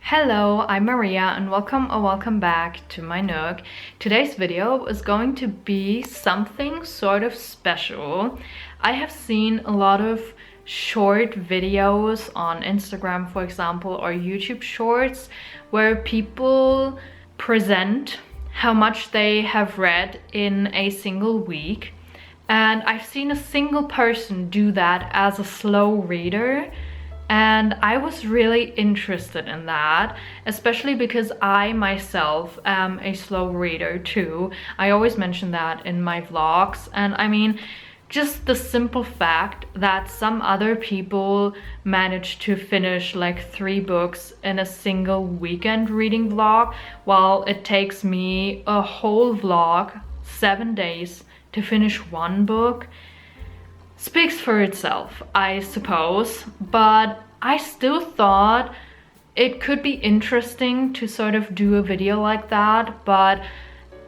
Hello, I'm Maria and welcome back to my Nook. Today's video is going to be something sort of special. I have seen a lot of short videos on Instagram, for example, or YouTube shorts where people present how much they have read in a single week. And I've seen a single person do that as a slow reader. And I was really interested in that, especially because I myself am a slow reader too. I always mention that in my vlogs. And I mean, just the simple fact that some other people manage to finish like 3 books in a single weekend reading vlog, while it takes me a whole vlog, 7 days, to finish 1 book, speaks for itself, I suppose. But I still thought it could be interesting to sort of do a video like that, but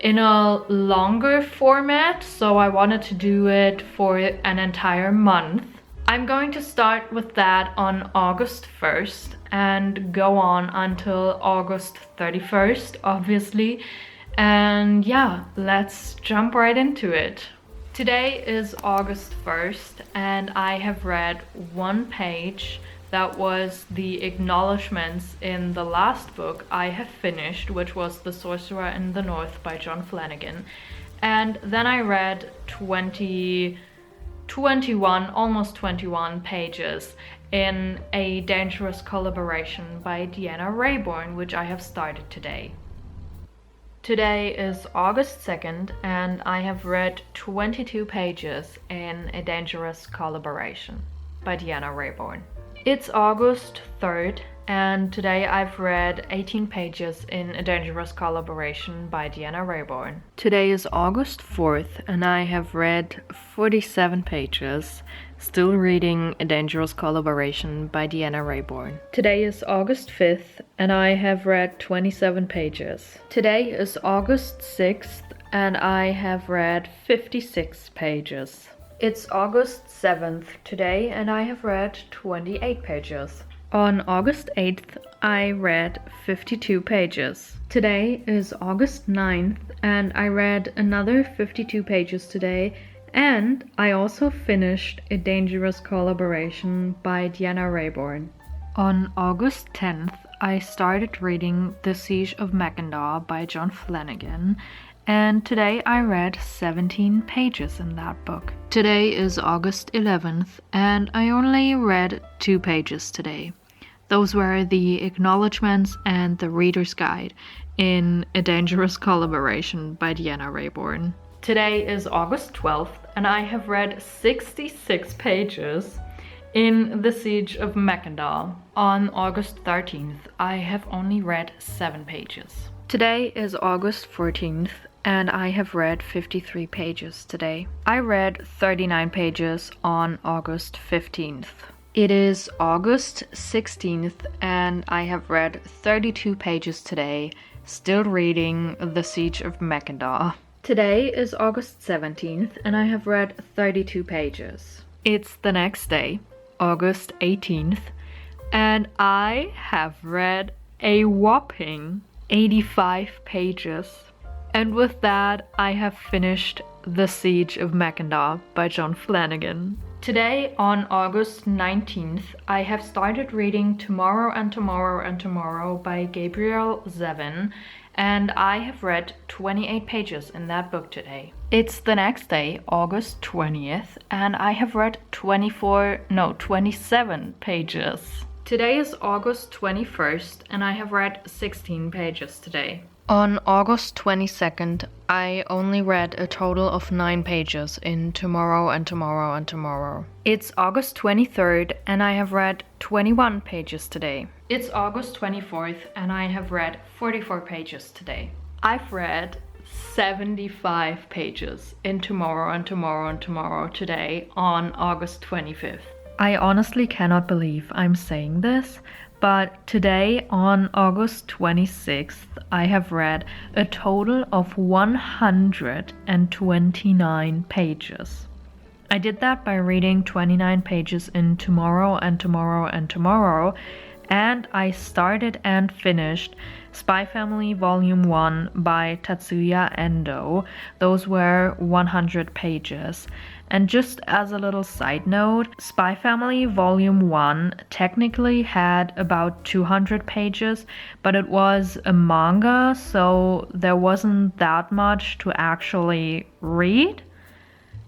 in a longer format, so I wanted to do it for an entire month. I'm going to start with that on August 1st and go on until August 31st, obviously. And yeah, let's jump right into it. Today is August 1st and I have read 1 page. That was the acknowledgements in the last book I have finished, which was The Sorcerer in the North by John Flanagan. And then I read 21, almost 21 pages in A Dangerous Collaboration by Deanna Raybourn, which I have started today. Today is August 2nd and I have read 22 pages in A Dangerous Collaboration by Deanna Raybourn. It's August 3rd and today I've read 18 pages in A Dangerous Collaboration by Deanna Raybourn. Today is August 4th and I have read 47 pages, still reading A Dangerous Collaboration by Deanna Raybourn. Today is August 5th and I have read 27 pages. Today is August 6th and I have read 56 pages. It's August 7th today and I have read 28 pages. On August 8th, I read 52 pages. Today is August 9th and I read another 52 pages today, and I also finished A Dangerous Collaboration by Deanna Raybourn. On August 10th, I started reading The Siege of Mackinac by John Flanagan, and today I read 17 pages in that book. Today is August 11th and I only read 2 pages today. Those were the acknowledgements and the reader's guide in A Dangerous Collaboration by Deanna Raybourn. Today is August 12th and I have read 66 pages in The Siege of Mackinac. On August 13th, I have only read 7 pages. Today is August 14th and I have read 53 pages today. I read 39 pages on August 15th. It is August 16th and I have read 32 pages today, still reading The Siege of Mackinac. Today is August 17th and I have read 32 pages. It's the next day, August 18th, and I have read a whopping 85 pages. And with that, I have finished The Siege of Mackinac by John Flanagan. Today, on August 19th, I have started reading Tomorrow and Tomorrow and Tomorrow by Gabrielle Zevin, and I have read 28 pages in that book today. It's the next day, August 20th, and I have read 27 pages. Today is August 21st, and I have read 16 pages today. On August 22nd, I only read a total of 9 pages in Tomorrow and Tomorrow and Tomorrow. It's August 23rd and I have read 21 pages today. It's August 24th and I have read 44 pages today. I've read 75 pages in Tomorrow and Tomorrow and Tomorrow today on August 25th. I honestly cannot believe I'm saying this, but today, on August 26th, I have read a total of 129 pages. I did that by reading 29 pages in Tomorrow and Tomorrow and Tomorrow, and I started and finished Spy Family Volume 1 by Tatsuya Endo. Those were 100 pages. And just as a little side note, Spy Family Volume 1 technically had about 200 pages, but it was a manga, so there wasn't that much to actually read.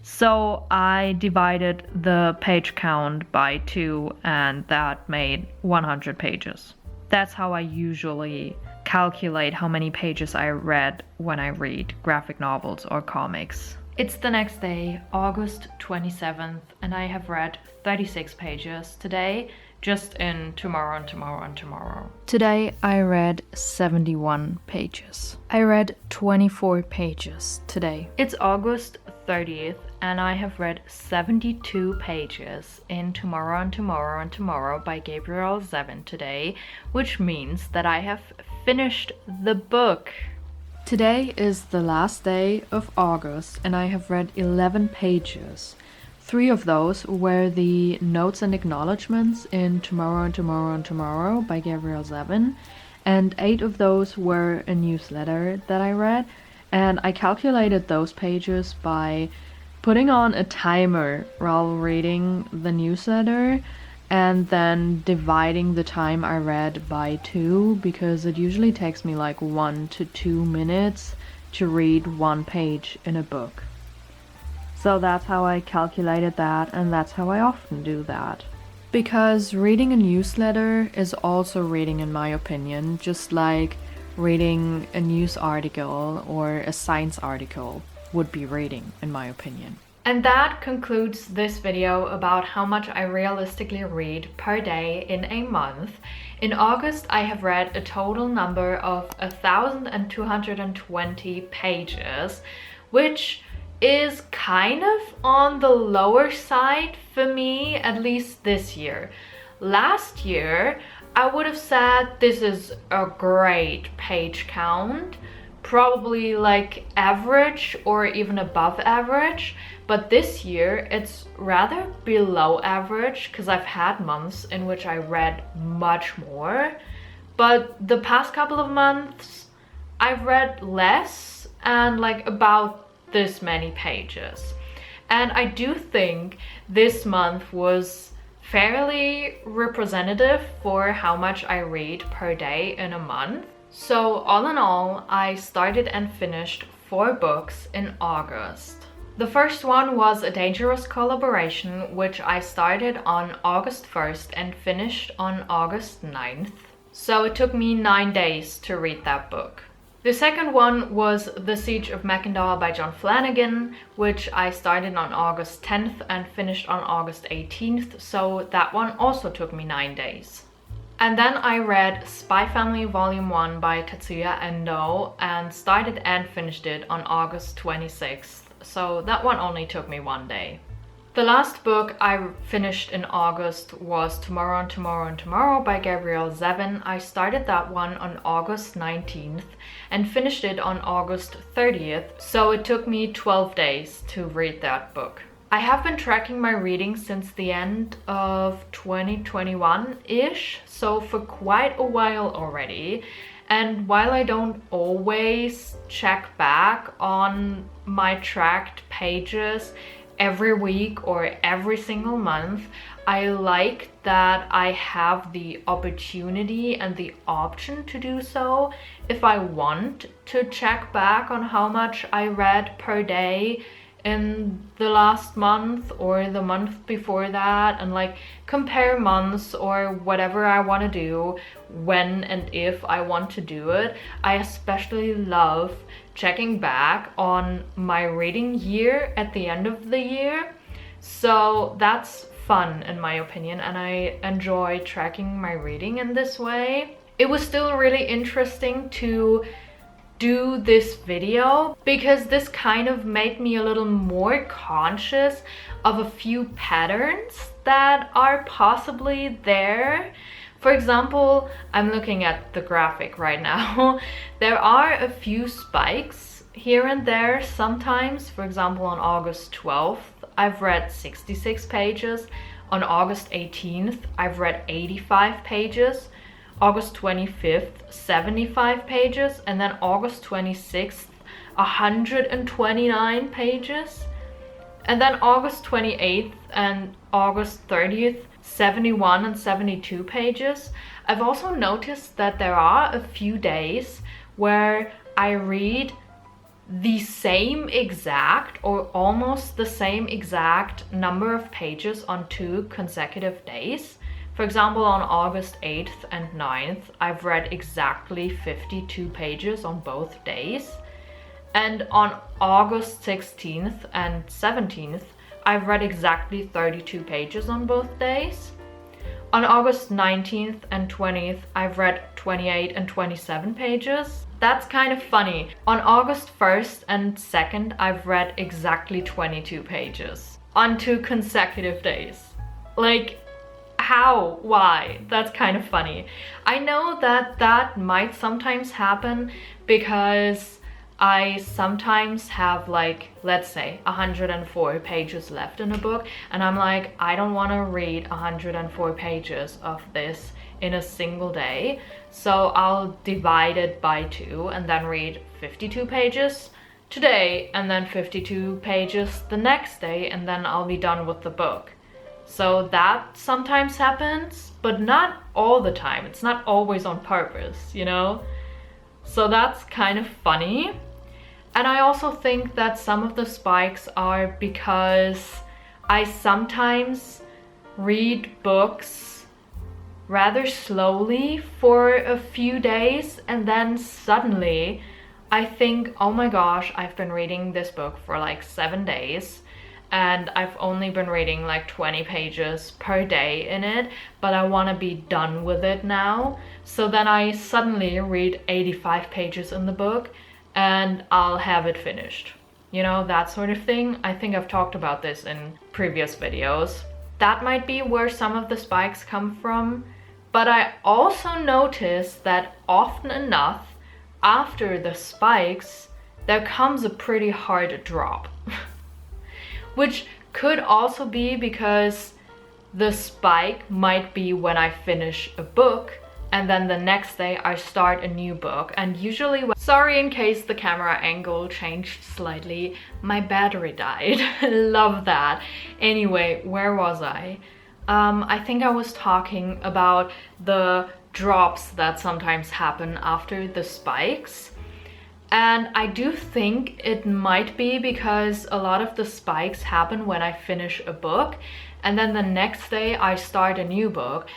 So I divided the page count by 2, and that made 100 pages. That's how I usually calculate how many pages I read when I read graphic novels or comics. It's the next day, August 27th, and I have read 36 pages today, just in tomorrow and tomorrow and tomorrow. Today I read 71 pages. I read 24 pages today. It's August 30th, and I have read 72 pages in Tomorrow and Tomorrow and Tomorrow by Gabriel Zevin today, which means that I have finished the book. Today is the last day of August, and I have read 11 pages. 3 of those were the notes and acknowledgements in Tomorrow and Tomorrow and Tomorrow by Gabriel Zevin, and 8 of those were a newsletter that I read, and I calculated those pages by putting on a timer while reading the newsletter and then dividing the time I read by 2, because it usually takes me like 1 to 2 minutes to read 1 page in a book. So that's how I calculated that, and that's how I often do that. Because reading a newsletter is also reading, in my opinion, just like reading a news article or a science article would be reading, in my opinion. And that concludes this video about how much I realistically read per day in a month. In August, I have read a total number of 1,220 pages, which is kind of on the lower side for me, at least this year. Last year, I would have said this is a great page count, probably like average or even above average, but this year it's rather below average because I've had months in which I read much more, but the past couple of months I've read less and like about this many pages. And I do think this month was fairly representative for how much I read per day in a month. So all in all, I started and finished 4 books in August. The first one was A Dangerous Collaboration, which I started on August 1st and finished on August 9th. So it took me 9 days to read that book. The second one was The Siege of Mackinac by John Flanagan, which I started on August 10th and finished on August 18th, so that one also took me 9 days. And then I read Spy Family Volume 1 by Tatsuya Endo and started and finished it on August 26th, so that one only took me 1 day. The last book I finished in August was Tomorrow and Tomorrow and Tomorrow by Gabriel Zevin. I started that one on August 19th and finished it on August 30th, so it took me 12 days to read that book. I have been tracking my reading since the end of 2021-ish, so for quite a while already. And while I don't always check back on my tracked pages every week or every single month, I like that I have the opportunity and the option to do so if I want to check back on how much I read per day in the last month or the month before that, and like compare months or whatever I want to do when and if I want to do it. I especially love checking back on my reading year at the end of the year, so that's fun in my opinion, and I enjoy tracking my reading in this way. It was still really interesting to do this video because this kind of made me a little more conscious of a few patterns that are possibly there. For example, I'm looking at the graphic right now. There are a few spikes here and there sometimes. For example, on August 12th, I've read 66 pages. On August 18th, I've read 85 pages. August 25th, 75 pages. And then August 26th, 129 pages. And then August 28th and August 30th, 71 and 72 pages. I've also noticed that there are a few days where I read the same exact or almost the same exact number of pages on 2 consecutive days. For example, on August 8th and 9th, I've read exactly 52 pages on both days. And on August 16th and 17th, I've read exactly 32 pages on both days. On August 19th and 20th, I've read 28 and 27 pages. That's kind of funny. On August 1st and 2nd, I've read exactly 22 pages on 2 consecutive days. Like, how? Why? That's kind of funny. I know that that might sometimes happen because I sometimes have, like, let's say 104 pages left in a book, and I'm like, I don't want to read 104 pages of this in a single day, so I'll divide it by 2 and then read 52 pages today and then 52 pages the next day, and then I'll be done with the book. So that sometimes happens, but not all the time. It's not always on purpose, you know? So that's kind of funny. And I also think that some of the spikes are because I sometimes read books rather slowly for a few days, and then suddenly I think, oh my gosh, I've been reading this book for like 7 days and I've only been reading like 20 pages per day in it, but I want to be done with it now. So then I suddenly read 85 pages in the book and I'll have it finished. You know, that sort of thing. I think I've talked about this in previous videos. That might be where some of the spikes come from. But I also noticed that often enough, after the spikes, there comes a pretty hard drop. Which could also be because the spike might be when I finish a book, and then the next day I start a new book. And usually sorry in case the camera angle changed slightly, my battery died. Love that. Anyway, where was I? I think I was talking about the drops that sometimes happen after the spikes. And I do think it might be because a lot of the spikes happen when I finish a book, and then the next day I start a new book.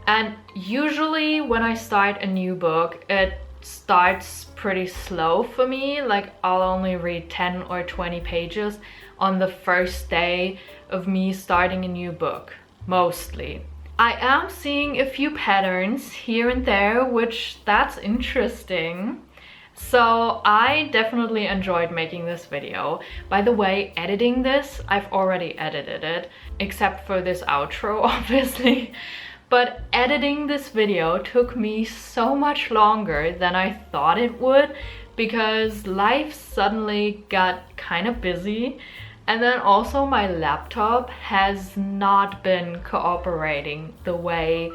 And usually when I start a new book, it starts pretty slow for me. Like, I'll only read 10 or 20 pages on the first day of me starting a new book, mostly. I am seeing a few patterns here and there, which that's interesting. So I definitely enjoyed making this video. By the way, editing this, I've already edited it, except for this outro, obviously. But editing this video took me so much longer than I thought it would, because life suddenly got kind of busy. And then also my laptop has not been cooperating the way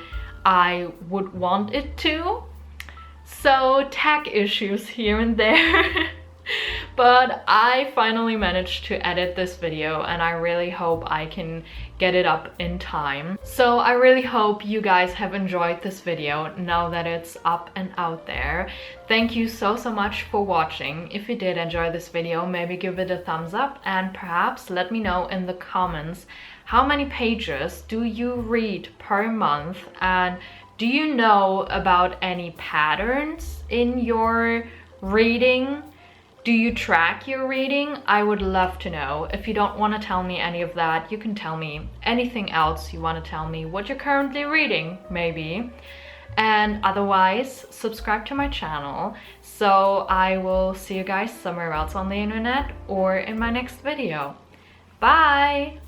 I would want it to. So tech issues here and there. But I finally managed to edit this video, and I really hope I can get it up in time. So I really hope you guys have enjoyed this video now that it's up and out there. Thank you so much for watching. If you did enjoy this video, maybe give it a thumbs up, and perhaps let me know in the comments how many pages do you read per month, and do you know about any patterns in your reading? Do you track your reading? I would love to know. If you don't want to tell me any of that, you can tell me anything else you want to tell me, what you're currently reading, maybe. And otherwise, subscribe to my channel. So I will see you guys somewhere else on the internet or in my next video. Bye!